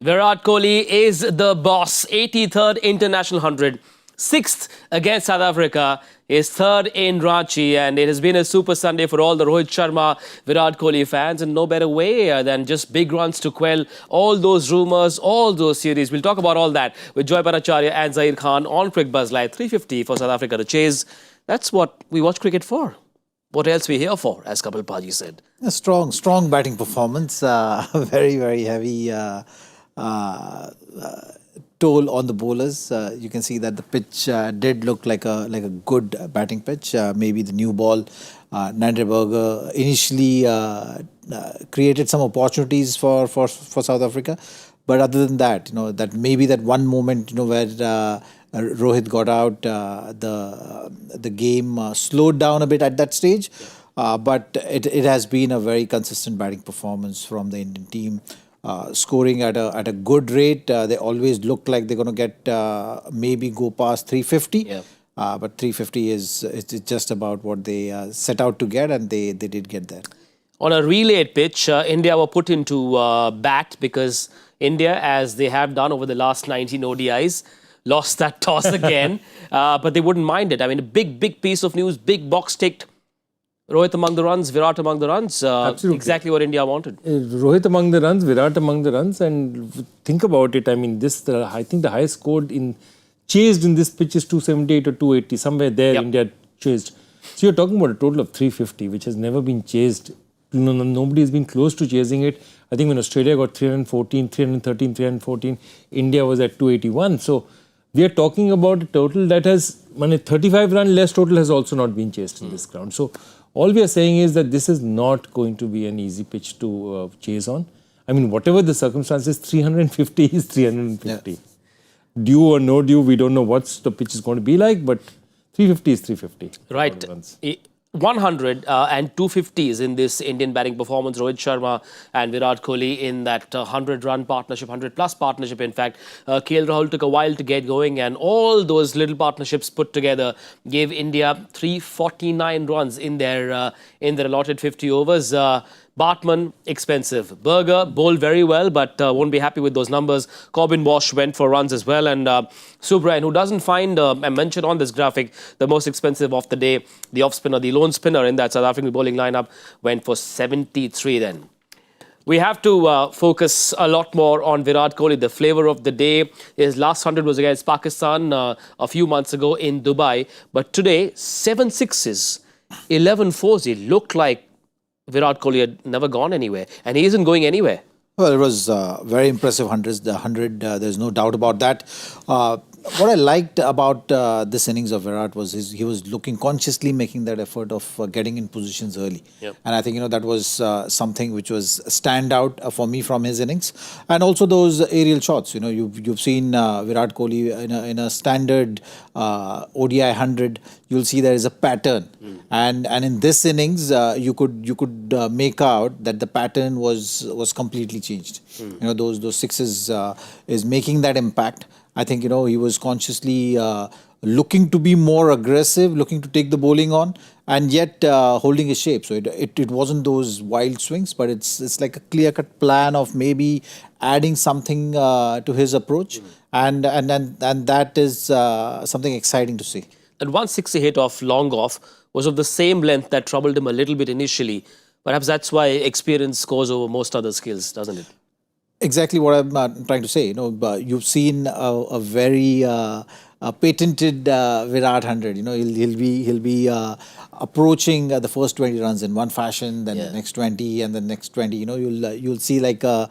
Virat Kohli is the boss. 83rd International 100. 6th against South Africa. Is 3rd in Ranchi, and it has been a super Sunday for all the Rohit Sharma, Virat Kohli fans, and no better way than just big runs to quell all those rumours, all those theories. We'll talk about all that with Bhattacharjya and Zaheer Khan on Cricbuzz Live. 350 for South Africa to chase. That's what we watch cricket for. What else we here for, as Kapil Paji said. A strong batting performance. Very heavy toll on the bowlers. You can see that the pitch did look like a good batting pitch. Maybe the new ball, Nanderberger, initially created some opportunities for South Africa. But other than that, that maybe that one moment, where Rohit got out, the game slowed down a bit at that stage. But it has been a very consistent batting performance from the Indian team. Scoring at a good rate. They always look like they're going to get maybe go past 350. Yeah. But 350 is just about what they set out to get, and they did get there. On a relayed pitch, India were put into bat because India, as they have done over the last 19 ODIs, lost that toss again. But they wouldn't mind it. I mean, a big piece of news, big box ticked. Rohit among the runs, Virat among the runs. Absolutely. Exactly what India wanted. Rohit among the runs, Virat among the runs, and think about it. I mean, I think the highest scored chased in this pitch is 278 or 280. Somewhere there, India chased. So you're talking about a total of 350, which has never been chased. Nobody has been close to chasing it. I think when Australia got 314, 313, 314, India was at 281. So we are talking about a total that has, 35 run less total has also not been chased in this ground. So all we are saying is that this is not going to be an easy pitch to chase on. I mean, whatever the circumstances, 350 is 350. Yeah. Due or no due, we don't know what the pitch is going to be like, but 350 is 350. Right. 100 and 250s in this Indian batting performance. Rohit Sharma and Virat Kohli in that 100-run partnership, 100-plus partnership, in fact. KL Rahul took a while to get going, and all those little partnerships put together gave India 349 runs in their allotted 50 overs. Bartman, expensive. Berger bowled very well, but won't be happy with those numbers. Corbin Walsh went for runs as well. And Subrayan, who doesn't find, I mentioned on this graphic, the most expensive of the day, the off-spinner, the lone spinner in that South African bowling lineup, went for 73 then. We have to focus a lot more on Virat Kohli. The flavour of the day. His last 100 was against Pakistan a few months ago in Dubai. But today, 7 sixes, 11 fours. He looked like Virat Kohli had never gone anywhere, and he isn't going anywhere. Well, it was very impressive hundreds. The 100, there's no doubt about that. What I liked about this innings of Virat was he was looking consciously making that effort of getting in positions early. Yep. And I think that was something which was stand out for me from his innings. And also those aerial shots. You've seen Virat Kohli in a standard ODI 100. You'll see there is a pattern. And in this innings, you could make out that the pattern was completely changed. Those sixes is making that impact. I think, he was consciously looking to be more aggressive, looking to take the bowling on, and yet holding his shape. So it wasn't those wild swings, but it's like a clear-cut plan of maybe adding something to his approach, and that is something exciting to see. That 160 hit off long off was of the same length that troubled him a little bit initially. Perhaps that's why experience scores over most other skills, doesn't it? Exactly what I'm trying to say. You've seen a very patented Virat 100. He'll be approaching the first 20 runs in one fashion, then the next 20, and the next 20. You'll see like a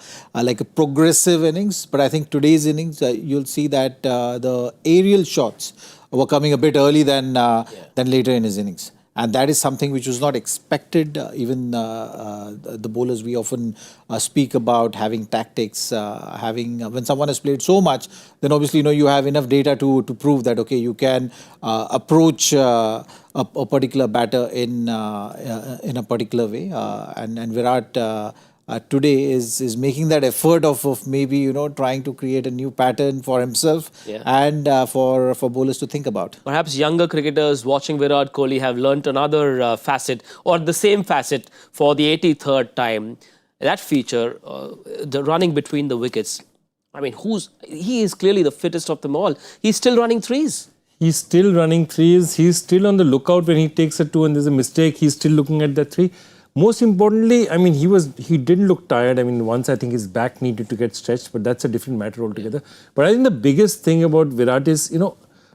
progressive innings. But I think today's innings, you'll see that the aerial shots were coming a bit early than later in his innings. And that is something which was not expected. Even the bowlers, we often speak about having tactics, when someone has played so much, then obviously, you have enough data to prove that, okay, you can approach a particular batter in a particular way. And Virat today is making that effort of maybe trying to create a new pattern for himself and for bowlers to think about. Perhaps younger cricketers watching Virat Kohli have learnt another facet, or the same facet for the 83rd time. That feature, the running between the wickets. I mean, he is clearly the fittest of them all. He's still running threes. He's still running threes. He's still on the lookout when he takes a two and there's a mistake. He's still looking at that three. Most importantly, I mean, he didn't look tired. I mean, once I think his back needed to get stretched, but that's a different matter altogether. But I think the biggest thing about Virat is,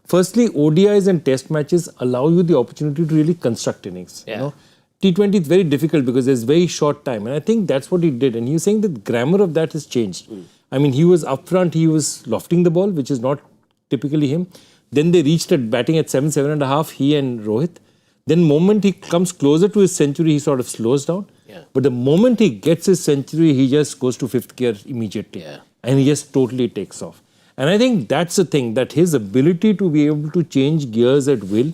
firstly, ODIs and test matches allow you the opportunity to really construct innings. Yeah. T20 is very difficult because there's very short time. And I think that's what he did. And he's saying that the grammar of that has changed. I mean, he was up front, he was lofting the ball, which is not typically him. Then they reached at batting at 7.5, he and Rohit. Then moment he comes closer to his century, he sort of slows down. Yeah. But the moment he gets his century, he just goes to fifth gear immediately. Yeah. And he just totally takes off. And I think that's the thing, that his ability to be able to change gears at will,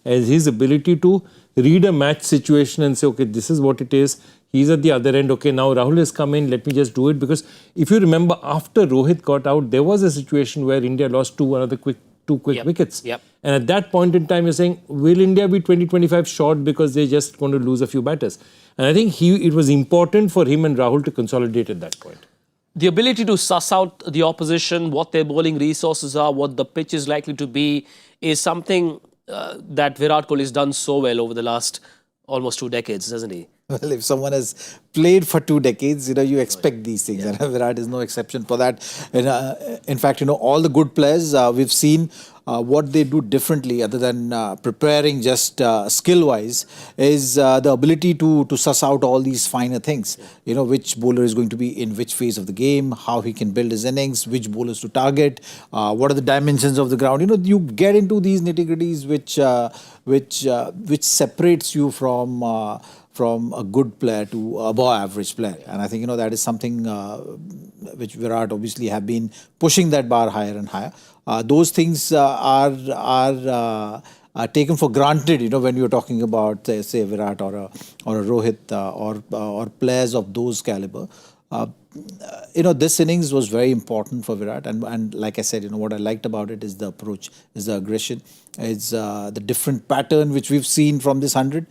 and his ability to read a match situation and say, okay, this is what it is. He's at the other end. Okay, now Rahul has come in. Let me just do it. Because if you remember, after Rohit got out, there was a situation where India lost two quick wickets. Yep. And at that point in time, you're saying, will India be 20-25 short because they're just going to lose a few batters? And I think it was important for him and Rahul to consolidate at that point. The ability to suss out the opposition, what their bowling resources are, what the pitch is likely to be, is something that Virat Kohli has done so well over the last almost 2 decades, doesn't he? Well, if someone has played for 2 decades, you expect these things. And Virat is no exception for that. And, in fact, all the good players, we've seen what they do differently other than preparing just skill-wise is the ability to suss out all these finer things. Which bowler is going to be in which phase of the game, how he can build his innings, which bowlers to target, what are the dimensions of the ground. You get into these nitty-gritties which separates you from a good player to above average player. And I think, that is something which Virat obviously have been pushing that bar higher and higher. Those things are taken for granted, when you're talking about, say Virat or a Rohit or players of those caliber. This innings was very important for Virat, and like I said, what I liked about it is the approach, is the aggression, is the different pattern which we've seen from this 100.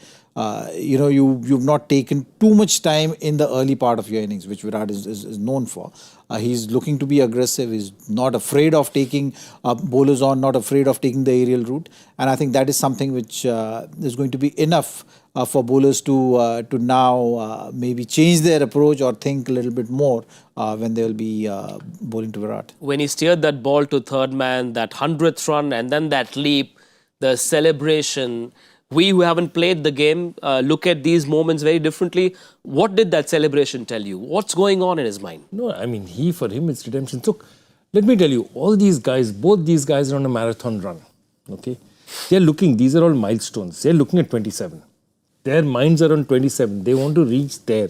You've not taken too much time in the early part of your innings, which Virat is known for. He's looking to be aggressive. He's not afraid of taking bowlers on, not afraid of taking the aerial route. And I think that is something which is going to be enough for bowlers to now maybe change their approach or think a little bit more when they will be bowling to Virat. When he steered that ball to third man, that 100th run, and then that leap, the celebration. We who haven't played the game look at these moments very differently. What did that celebration tell you? What's going on in his mind? No, I mean, for him, it's redemption. So, let me tell you, all these guys, both these guys are on a marathon run. Okay? These are all milestones. They're looking at 27. Their minds are on 27. They want to reach there.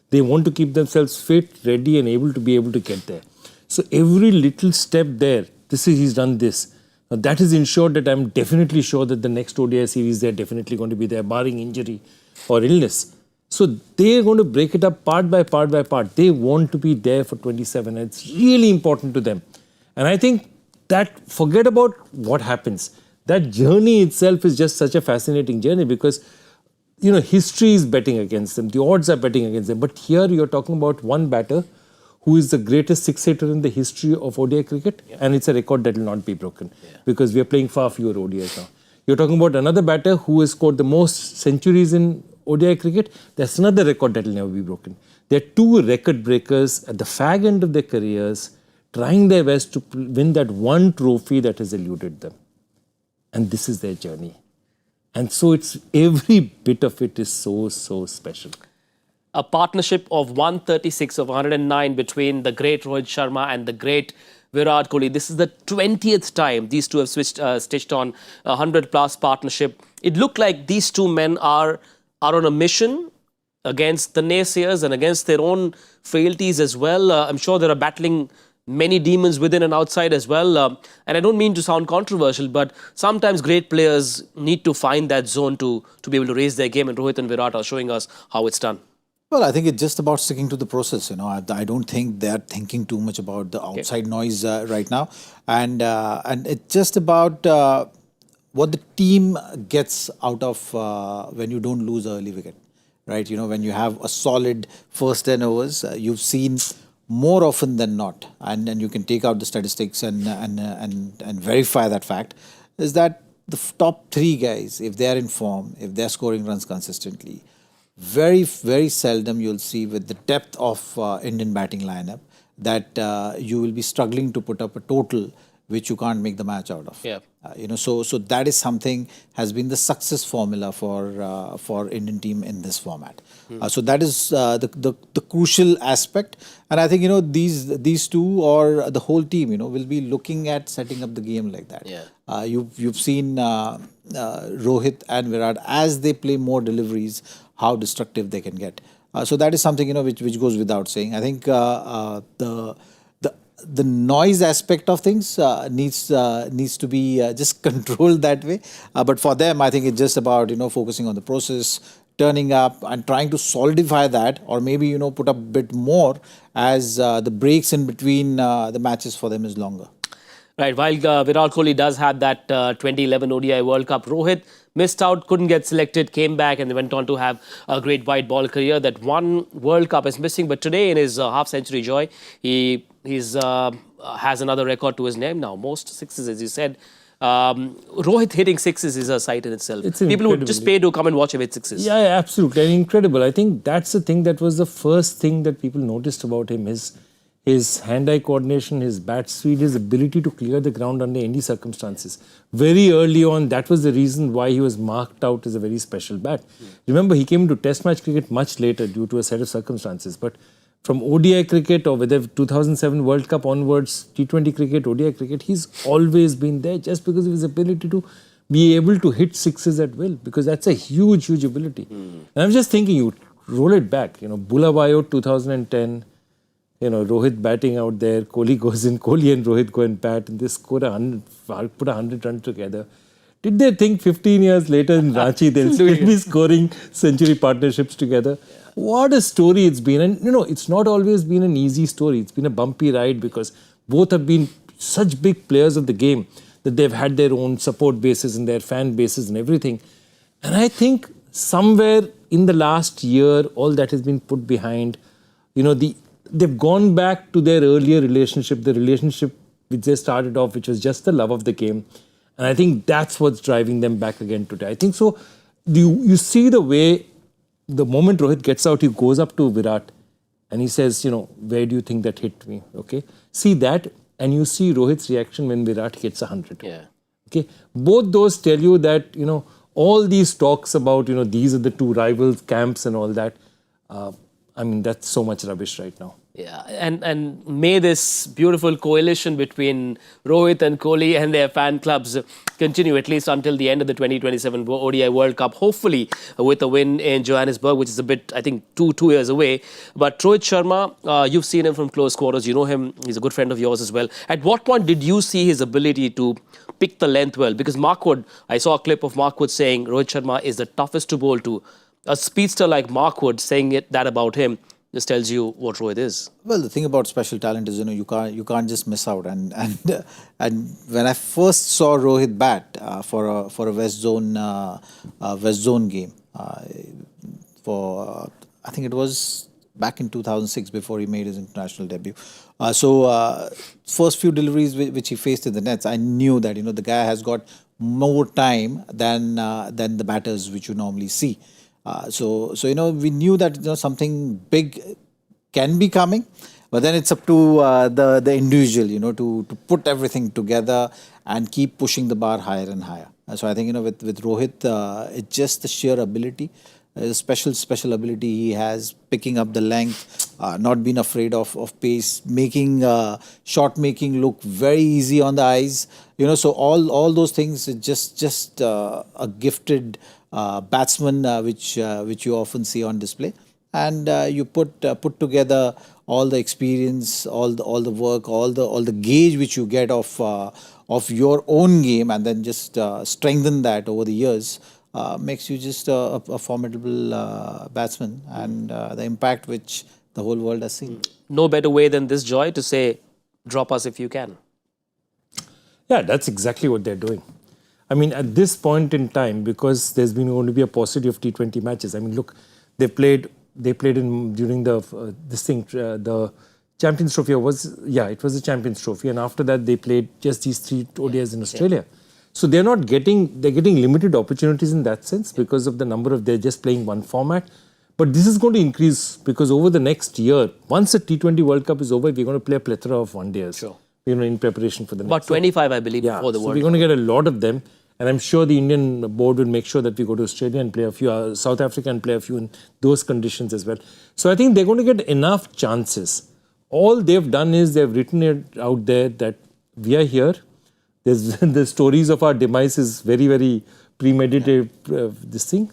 They want to keep themselves fit, ready, and able to get there. So, every little step there, he's done this. Now, that is ensured that I'm definitely sure that the next ODI series, they're definitely going to be there, barring injury or illness. So they're going to break it up part by part by part. They want to be there for 27. And it's really important to them. And I think that, forget about what happens. That journey itself is just such a fascinating journey because, history is betting against them. The odds are betting against them. But here you're talking about one batter who is the greatest six-hitter in the history of ODI cricket, and it's a record that will not be broken because we are playing far fewer ODIs now. You're talking about another batter who has scored the most centuries in ODI cricket. That's another record that will never be broken. They're two record breakers at the fag end of their careers, trying their best to win that one trophy that has eluded them. And this is their journey. And so every bit of it is so, so special. A partnership of 136 of 109 between the great Rohit Sharma and the great Virat Kohli. This is the 20th time these two have stitched on a 100-plus partnership. It looked like these two men are on a mission against the naysayers and against their own frailties as well. I'm sure they are battling many demons within and outside as well. And I don't mean to sound controversial, but sometimes great players need to find that zone to be able to raise their game, and Rohit and Virat are showing us how it's done. Well, I think it's just about sticking to the process. I don't think they're thinking too much about the outside noise right now, and it's just about what the team gets out of when you don't lose an early wicket, right? When you have a solid first 10 overs, you've seen more often than not, and you can take out the statistics and verify that fact, is that the top three guys, if they are in form, if they are scoring runs consistently, very, very seldom you'll see with the depth of Indian batting lineup that you will be struggling to put up a total which you can't make the match out of. Yeah. So that is something has been the success formula for Indian team in this format. So that is the crucial aspect, and I think these two or the whole team will be looking at setting up the game like that. Yeah. You've seen Rohit and Virat as they play more deliveries, how destructive they can get. So that is something which goes without saying. I think the noise aspect of things needs to be just controlled that way. But for them, I think it's just about focusing on the process, turning up and trying to solidify that, or maybe put up a bit more as the breaks in between the matches for them is longer. Right, while Virat Kohli does have that 2011 ODI World Cup, Rohit missed out, couldn't get selected, came back and went on to have a great white ball career. That one World Cup is missing, but today in his half-century joy, he has another record to his name now. Most sixes, as you said. Rohit hitting sixes is a sight in itself. People would just pay to come and watch him hit sixes. Yeah, absolutely. And incredible. I think that's the thing that was the first thing that people noticed about him. His hand-eye coordination, his bat speed, his ability to clear the ground under any circumstances. Very early on, that was the reason why he was marked out as a very special bat. Remember, he came into Test match cricket much later due to a set of circumstances. But from ODI cricket, or whether 2007 World Cup onwards, T20 cricket, ODI cricket, he's always been there just because of his ability to be able to hit sixes at will, because that's a huge, huge ability. And I'm just thinking, you roll it back, Bulawayo 2010, Rohit batting out there, Kohli goes in, Kohli and Rohit go and bat, and they score 100, put 100 runs together. Did they think 15 years later in Ranchi they'll still be scoring century partnerships together? Yeah. What a story it's been. And it's not always been an easy story. It's been a bumpy ride because both have been such big players of the game that they've had their own support bases and their fan bases and everything. And I think somewhere in the last year, all that has been put behind, they've gone back to their earlier relationship, the relationship which they started off, which was just the love of the game. And I think that's what's driving them back again today. I think so. You see the way, the moment Rohit gets out, he goes up to Virat and he says, where do you think that hit me? Okay. See that, and you see Rohit's reaction when Virat hits 100. Yeah. Okay. Both those tell you that, all these talks about, these are the two rivals camps and all that. That's so much rubbish right now. Yeah, and may this beautiful coalition between Rohit and Kohli and their fan clubs continue at least until the end of the 2027 ODI World Cup, hopefully with a win in Johannesburg, which is a bit, I think, two years away. But Rohit Sharma, you've seen him from close quarters. You know him. He's a good friend of yours as well. At what point did you see his ability to pick the length well? Because Mark Wood, I saw a clip of Mark Wood saying Rohit Sharma is the toughest to bowl to. A speedster like Mark Wood saying that about him just tells you what Rohit is. Well, the thing about special talent is you can't just miss out. And when I first saw Rohit bat for a West Zone game for I think it was back in 2006 before he made his international debut. First few deliveries which he faced in the nets, I knew that the guy has got more time than the batters which you normally see. So we knew that something big can be coming, but then it's up to the individual to put everything together and keep pushing the bar higher and higher. So I think with Rohit, it's just the sheer ability, special ability he has, picking up the length, not being afraid of pace, making shot making look very easy on the eyes. So all those things is just a gifted batsman which you often see on display, and you put together all the experience, all the work, all the gauge which you get of your own game, and then just strengthen that over the years, makes you just a formidable batsman, and the impact which the whole world has seen. No better way than this, Joy, to say, drop us if you can. Yeah, that's exactly what they're doing. At this point in time, because there's been going to be a paucity of T20 matches. Look, they played in during the Champions Trophy it was the Champions Trophy, and after that they played just these 3 ODIs in Australia. So they're getting limited opportunities in that sense because of the number of they're just playing one format. But this is going to increase because over the next year, once the T20 World Cup is over, we're going to play a plethora of one-days. Sure. In preparation for the next. About 25, I believe, before the so World we're going to get a lot of them. And I'm sure the Indian board will make sure that we go to Australia and play a few, South Africa and play a few in those conditions as well. So I think they're going to get enough chances. All they've done is they've written it out there that we are here. The stories of our demise is very, very premeditated, this thing.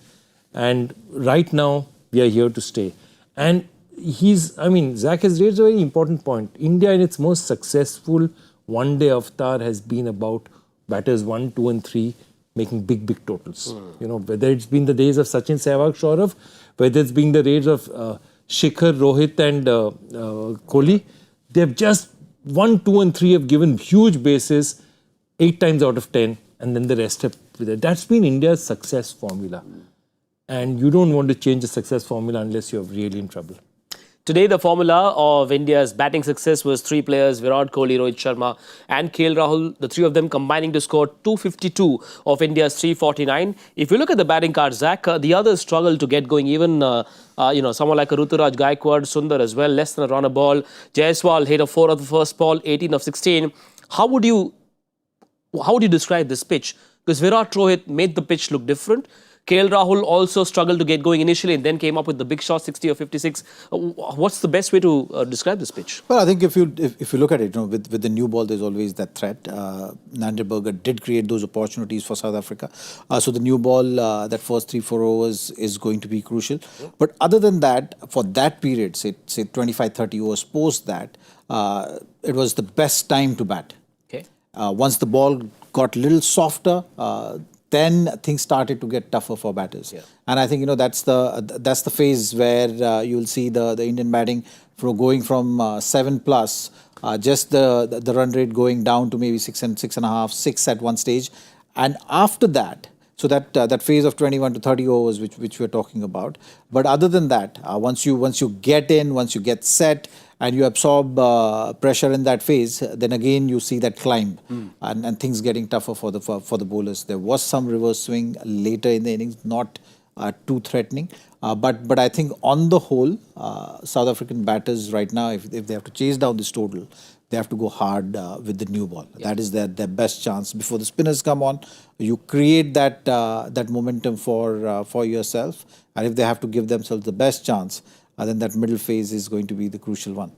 And right now, we are here to stay. And Zach has raised a very important point. India in its most successful one-day avatar has been about batters 1, 2 and 3 making big, big totals. Whether it's been the days of Sachin, Sehwag, Saurav, whether it's been the days of Shikhar, Rohit and Kohli, they've just 1, 2 and 3 have given huge bases 8 times out of 10 and then the rest have... That's been India's success formula. And you don't want to change the success formula unless you're really in trouble. Today, the formula of India's batting success was 3 players, Virat Kohli, Rohit Sharma and KL Rahul, the 3 of them combining to score 252 of India's 349. If you look at the batting card, Zach, the others struggled to get going. Even, someone like Ruturaj Gaikwad, Sundar as well, less than a run a ball. Jaiswal hit a 4 of the first ball, 18 of 16. How would you describe this pitch? Because Virat Rohit made the pitch look different. KL Rahul also struggled to get going initially and then came up with the big shot, 60 or 56. What's the best way to describe this pitch? Well, I think if you look at it, with the new ball, there's always that threat. Nanderberger did create those opportunities for South Africa. So the new ball, that first 3-4 overs is going to be crucial. But other than that, for that period, say 25-30 overs post that, it was the best time to bat. Okay. Once the ball got a little softer, then things started to get tougher for batters. Yeah. And I think, that's the phase where you'll see the Indian batting going from 7 plus, just the run rate going down to maybe 6 and 6.5, 6 at one stage. And after that, so that phase of 21 to 30 overs, which we're talking about. But other than that, once you get in, once you get set, and you absorb pressure in that phase, then again you see that climb and things getting tougher for the bowlers. There was some reverse swing later in the innings, not too threatening. But I think on the whole, South African batters right now, if they have to chase down this total, they have to go hard with the new ball. Yeah. That is their best chance. Before the spinners come on, you create that momentum for yourself. And if they have to give themselves the best chance, then that middle phase is going to be the crucial one.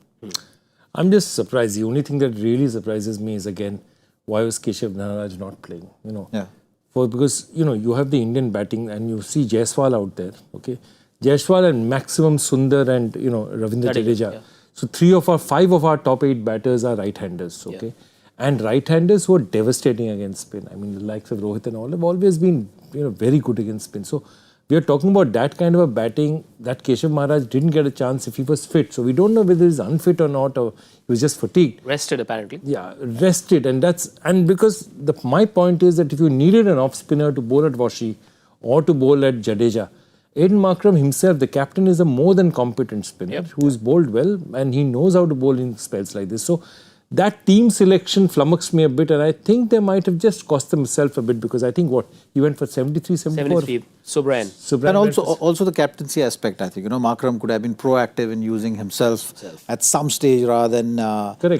I'm just surprised. The only thing that really surprises me is, again, why was Keshav Maharaj not playing? Yeah. Because you have the Indian batting and you see Jaiswal out there. Okay, Jaiswal and maximum Sundar and Ravindra Jadeja. Yeah. So 5 of our top 8 batters are right-handers. Okay, and right-handers who are devastating against spin. I mean, the likes of Rohit and all have always been very good against spin. So we are talking about that kind of a batting that Keshav Maharaj didn't get a chance if he was fit. So we don't know whether he's unfit or not, or he was just fatigued. Rested, apparently. Yeah, rested. And because my point is that if you needed an off-spinner to bowl at Washi or to bowl at Jadeja, Aiden Markram himself, the captain, is a more than competent spinner who's bowled well and he knows how to bowl in spells like this. So that team selection flummoxed me a bit, and I think they might have just cost themselves a bit, because I think he went for 73, 74. 73, Subran. And also the captaincy aspect, I think. Markram could have been proactive in using himself at some stage rather than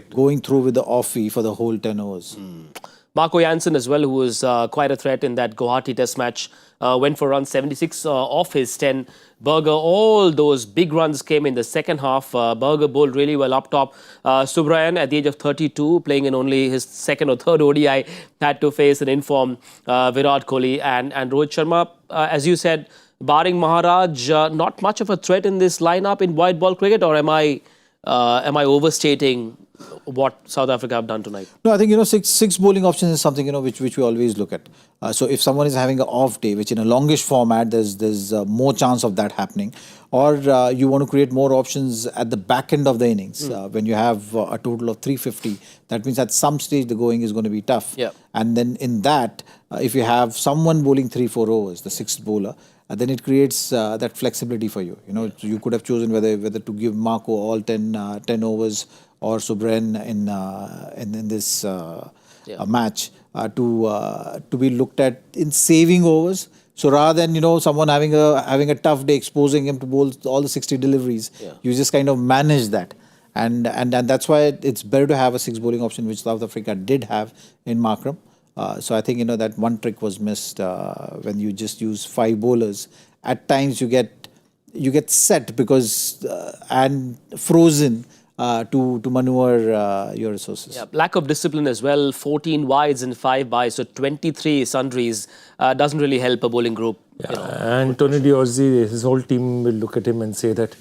going through with the offie for the whole 10 overs. Marco Jansen as well, who was quite a threat in that Guwahati test match, went for runs 76 off his 10. Berger, all those big runs came in the second half. Berger bowled really well up top. Subrayan, at the age of 32, playing in only his second or third ODI, had to face an informed Virat Kohli and Rohit Sharma. As you said, barring Maharaj, not much of a threat in this lineup in white ball cricket, or am I overstating what South Africa have done tonight? No, I think, six bowling options is something, which we always look at. So if someone is having an off day, which in a longish format, there's more chance of that happening. Or you want to create more options at the back end of the innings. When you have a total of 350, that means at some stage the going is going to be tough. Yeah. And then in that, if you have someone bowling 3-4 overs, the sixth bowler, then it creates that flexibility for you. So you could have chosen whether to give Marco all 10 overs or Subren in this match to be looked at in saving overs. So rather than someone having a tough day, exposing him to bowl all the 60 deliveries, you just kind of manage that. And that's why it's better to have a 6 bowling option, which South Africa did have in Markram. So I think that one trick was missed when you just use 5 bowlers. At times you get set because and frozen to maneuver your resources. Yeah, lack of discipline as well. 14 wides and 5 byes, so 23 sundries doesn't really help a bowling group. And Tony D'Orsi, his whole team will look at him and say that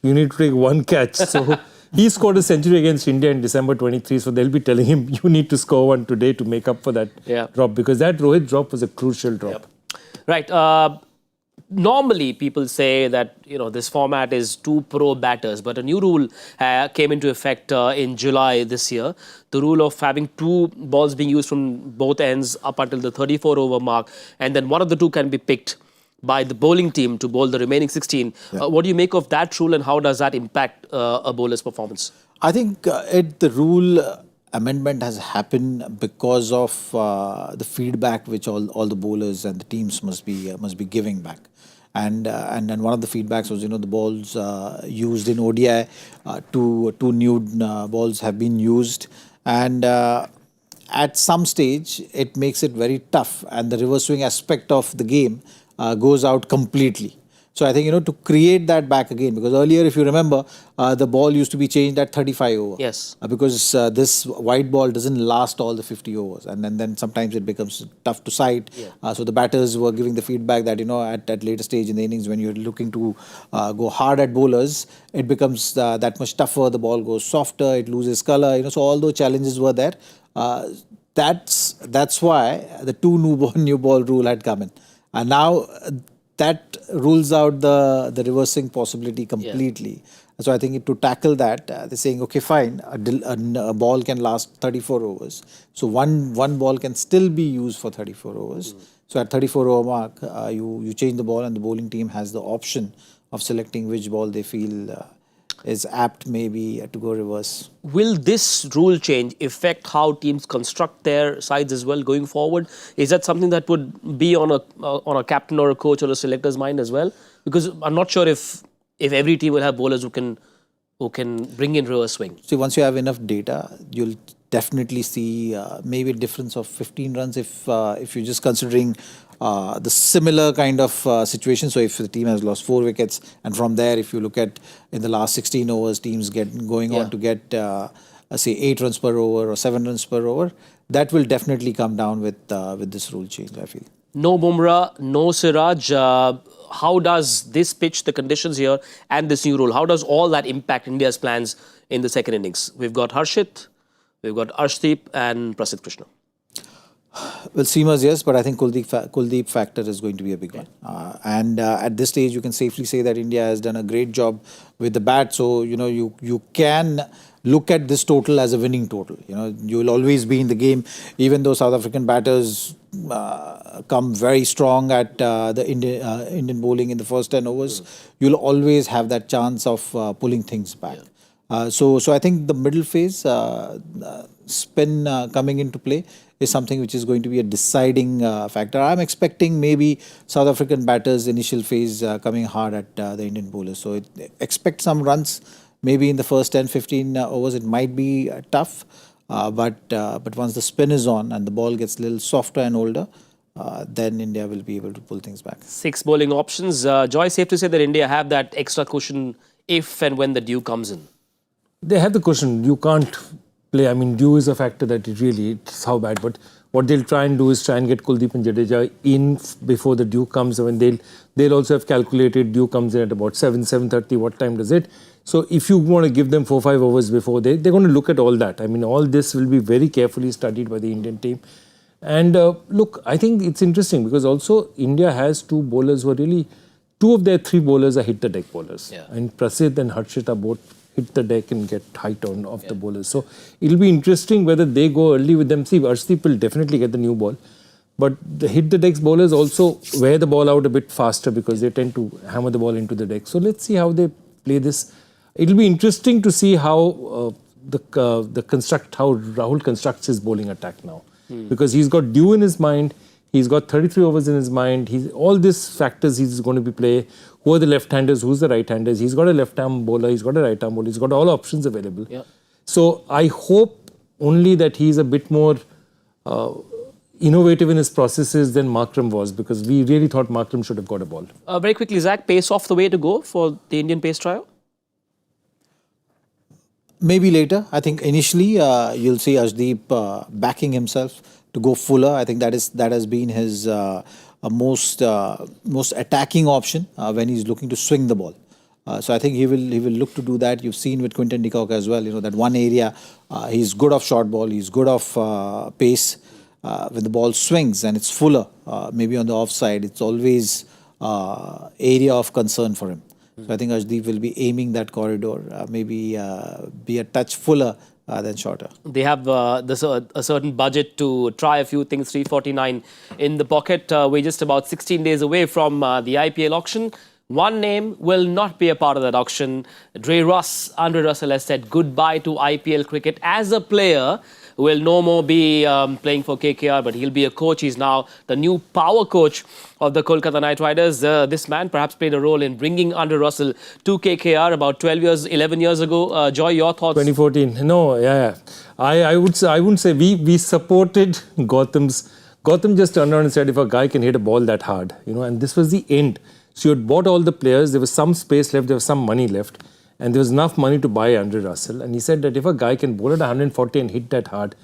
you need to take 1 catch. So he scored a century against India in December 23. So they'll be telling him you need to score 1 today to make up for that drop, because that Rohit drop was a crucial drop. Right. Normally, people say that this format is too pro batters, but a new rule came into effect in July this year. The rule of having 2 balls being used from both ends up until the 34 over mark, and then one of the 2 can be picked by the bowling team to bowl the remaining 16. What do you make of that rule, and how does that impact a bowler's performance? I think the rule amendment has happened because of the feedback which all the bowlers and the teams must be giving back. And then one of the feedbacks was the balls used in ODI, two new balls have been used, and at some stage it makes it very tough, and the reverse swing aspect of the game goes out completely. So I think to create that back again, because earlier, if you remember, the ball used to be changed at 35 over. Yes. Because this white ball doesn't last all the 50 overs, and then sometimes it becomes tough to sight. So the batters were giving the feedback that at later stage in the innings, when you're looking to go hard at bowlers, it becomes that much tougher. The ball goes softer, it loses color. So all those challenges were there. That's why the 2 new ball rule had come in, and now that rules out the reversing possibility completely. So I think to tackle that, they're saying, okay, fine, a ball can last 34 overs. So one ball can still be used for 34 overs. So at 34 over mark, you change the ball, and the bowling team has the option of selecting which ball they feel is apt maybe to go reverse. Will this rule change affect how teams construct their sides as well going forward? Is that something that would be on a captain or a coach or a selector's mind as well? Because I'm not sure if every team will have bowlers who can bring in reverse swing. See, once you have enough data, you'll definitely see maybe a difference of 15 runs if you're just considering the similar kind of situation. So if the team has lost 4 wickets, and from there, if you look at in the last 16 overs, teams going on to get say 8 runs per over or 7 runs per over, that will definitely come down with this rule change, I feel. No Bumrah, no Siraj. How does this pitch, the conditions here, and this new rule, how does all that impact India's plans in the second innings? We've got Harshit, we've got Arshdeep and Prasidh Krishna. Well, seamers, yes, but I think Kuldeep factor is going to be a big one. And at this stage, you can safely say that India has done a great job with the bat. So, you can look at this total as a winning total. You will always be in the game, even though South African batters come very strong at the Indian bowling in the first 10 overs. You'll always have that chance of pulling things back. So I think the middle phase, spin coming into play, is something which is going to be a deciding factor. I'm expecting maybe South African batters initial phase coming hard at the Indian bowlers. So expect some runs maybe in the first 10-15 overs. It might be tough, but once the spin is on and the ball gets a little softer and older, then India will be able to pull things back. 6 bowling options. Joy, safe to say that India have that extra cushion if and when the dew comes in. They have the cushion. You can't play. I mean, dew is a factor that it's how bad. But what they'll try and do is try and get Kuldeep and Jadeja in before the dew comes. I mean, they'll also have calculated dew comes in at about 7:30. What time does it? So if you want to give them 4-5 overs before, they're going to look at all that. I mean, all this will be very carefully studied by the Indian team. And look, I think it's interesting because also India has 2 bowlers who are really, 2 of their 3 bowlers are hit the deck bowlers. And Prasidh and Harshit are both hit the deck and get height on of the bowlers. So it'll be interesting whether they go early with them. See, Arshdeep will definitely get the new ball. But the hit the decks bowlers also wear the ball out a bit faster because they tend to hammer the ball into the deck. So let's see how they play this. It'll be interesting to see how how Rahul constructs his bowling attack now, because he's got due in his mind. He's got 33 overs in his mind. All these factors he's going to be play. Who are the left-handers? Who's the right-handers? He's got a left-arm bowler. He's got a right-arm bowler. He's got all options available. Yeah. So I hope only that he's a bit more innovative in his processes than Markram was, because we really thought Markram should have got a ball. Very quickly, Zach, pace off the way to go for the Indian pace trio? Maybe later. I think initially you'll see Ashdeep backing himself to go fuller. I think that has been his most attacking option when he's looking to swing the ball. So I think he will look to do that. You've seen with Quinton de Kock as well. That one area he's good off short ball. He's good off pace. When the ball swings and it's fuller, maybe on the offside, it's always area of concern for him. So I think Ashdeep will be aiming that corridor, maybe be a touch fuller than shorter. They have a certain budget to try a few things, 349 in the pocket. We're just about 16 days away from the IPL auction. One name will not be a part of that auction. Andre Russell has said goodbye to IPL cricket as a player. Will no more be playing for KKR, but he'll be a coach. He's now the new power coach of the Kolkata Knight Riders. This man perhaps played a role in bringing Andre Russell to KKR about 11 years ago. Joy, your thoughts? 2014. No, yeah. I wouldn't say we supported Gautam's. Gautam just turned around and said, if a guy can hit a ball that hard, and this was the end. So you had bought all the players. There was some space left. There was some money left. And there was enough money to buy Andre Russell. And he said that if a guy can bowl at 140 and hit that hard,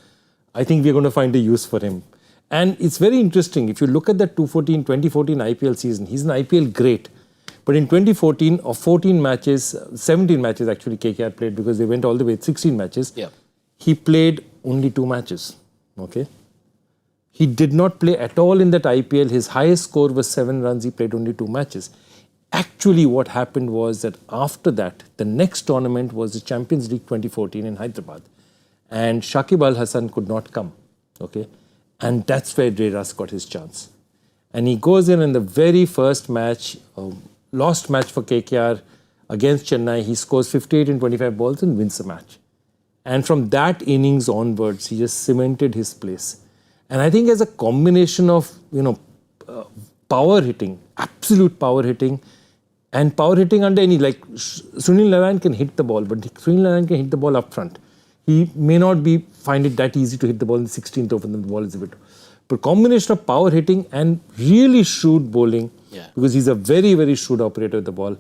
I think we're going to find a use for him. And it's very interesting. If you look at that 2014 IPL season, he's an IPL great. But in 2014, of 14 matches, 17 matches actually KKR played, because they went all the way 16 matches. Yeah. He played only 2 matches. Okay. He did not play at all in that IPL. His highest score was 7 runs. He played only 2 matches. Actually, what happened was that after that, the next tournament was the Champions League 2014 in Hyderabad. And Shakib Al Hasan could not come. Okay. And that's where Andre Russell got his chance. And he goes in the very first match, lost match for KKR against Chennai. He scores 58 in 25 balls and wins the match. And from that innings onwards, he just cemented his place. And I think as a combination of, power hitting, absolute power hitting, and power hitting under any, like Sunil Narine can hit the ball, but Sunil Narine can hit the ball up front. He may not find it that easy to hit the ball in the 16th over, and the ball is a bit. But combination of power hitting and really shrewd bowling, because he's a very, very shrewd operator with the ball,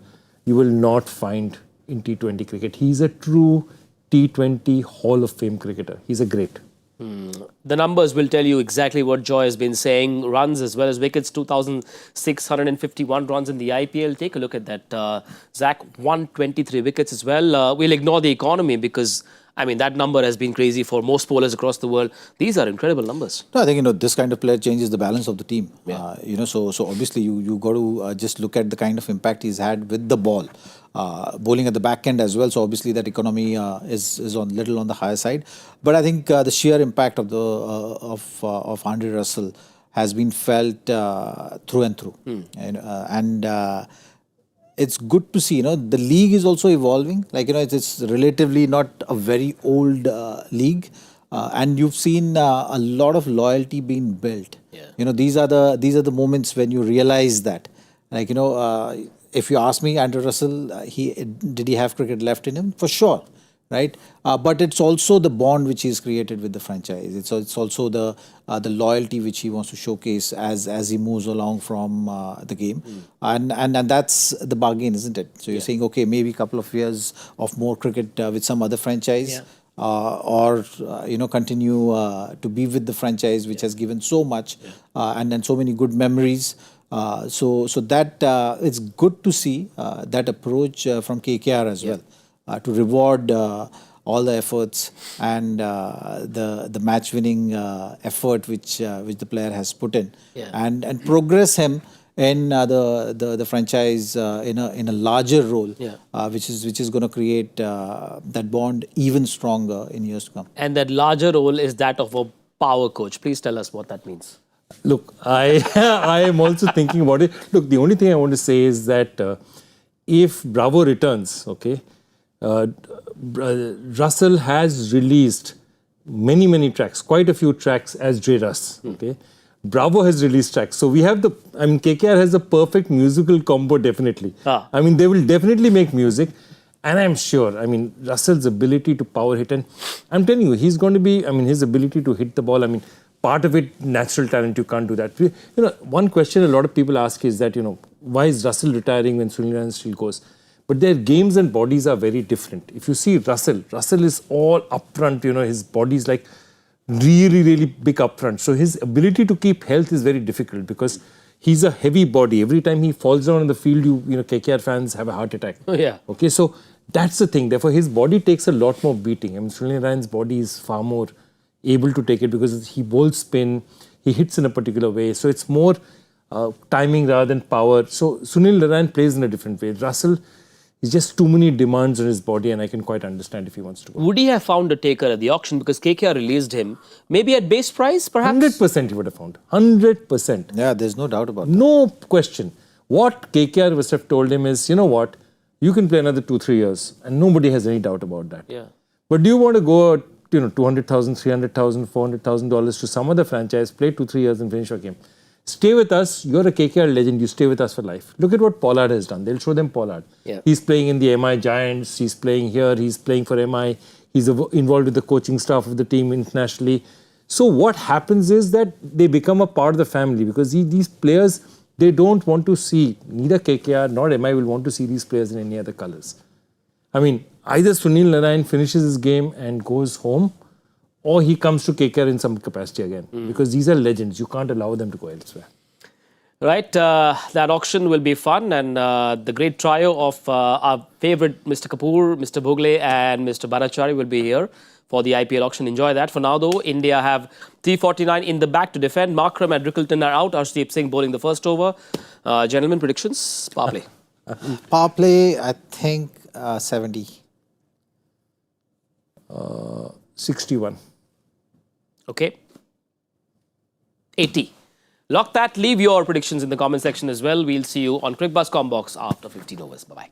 you will not find in T20 cricket. He's a true T20 Hall of Fame cricketer. He's a great. The numbers will tell you exactly what Joy has been saying. Runs as well as wickets, 2,651 runs in the IPL. Take a look at that. Zach, 123 wickets as well. We'll ignore the economy because, that number has been crazy for most bowlers across the world. These are incredible numbers. No, I think, this kind of player changes the balance of the team. Yeah. So obviously you got to just look at the kind of impact he's had with the ball. Bowling at the back end as well, so obviously that economy is on little on the higher side. But I think the sheer impact of of Andre Russell has been felt through and through, and it's good to see. The league is also evolving. It's relatively not a very old league, and you've seen a lot of loyalty being built. Yeah. These are the moments when you realize that, if you ask me, Andre Russell, did he have cricket left in him? For sure, right? But it's also the bond which he's created with the franchise. It's also the loyalty which he wants to showcase as he moves along from the game, and that's the bargain, isn't it? So you're saying, okay, maybe a couple of years of more cricket with some other franchise, or continue to be with the franchise which has given so much and so many good memories. So that it's good to see that approach from KKR as well, to reward all the efforts and the match-winning effort which the player has put in, and progress him in the franchise in a larger role, which is going to create that bond even stronger in years to come. And that larger role is that of a power coach. Please tell us what that means. Look, I am also thinking about it. Look, the only thing I want to say is that if Bravo returns, okay, Russell has released many tracks, quite a few tracks as J. Russ, okay. Bravo has released tracks. So we have KKR has a perfect musical combo, definitely. I mean, they will definitely make music. And I'm sure, Russell's ability to power hit, and I'm telling you, he's going to be, his ability to hit the ball, part of it, natural talent, you can't do that. You know, one question a lot of people ask is that, why is Russell retiring when Sunil Narine still goes? But their games and bodies are very different. If you see Russell is all upfront, his body's like really big upfront. So his ability to keep health is very difficult because he's a heavy body. Every time he falls down on the field, KKR fans have a heart attack. Oh, yeah. Okay, so that's the thing. Therefore, his body takes a lot more beating. Sunil Narayan's body is far more able to take it because he bowls spin, he hits in a particular way. So it's more timing rather than power. So Sunil Narine plays in a different way. Russell is just too many demands on his body, and I can quite understand if he wants to go. Would he have found a taker at the auction because KKR released him? Maybe at base price, perhaps? 100% he would have found. 100%. Yeah, there's no doubt about that. No question. What KKR must have told him is, you know what, you can play another 2-3 years, and nobody has any doubt about that. Yeah. But do you want to go, $200,000, $300,000, $400,000 to some other franchise, play 2-3 years and finish your game? Stay with us. You're a KKR legend. You stay with us for life. Look at what Pollard has done. They'll show them Pollard. Yeah. He's playing in the MI Giants. He's playing here. He's playing for MI. He's involved with the coaching staff of the team internationally. So what happens is that they become a part of the family because these players, they don't want to see, neither KKR nor MI will want to see these players in any other colours. Either Sunil Narine finishes his game and goes home, or he comes to KKR in some capacity again. Because these are legends. You can't allow them to go elsewhere. Right. That auction will be fun. And the great trio of our favourite Mr. Kapoor, Mr. Bhogle and Mr. Bhattacharjya will be here for the IPL auction. Enjoy that. For now, though, India have 349 in the back to defend. Markram and Rickleton are out. Arshdeep Singh bowling the first over. Gentlemen, predictions? Power play. Power play, I think 70. 61. Okay. 80. Lock that. Leave your predictions in the comment section as well. We'll see you on Cricbuzz Combox after 15 overs. Bye-bye.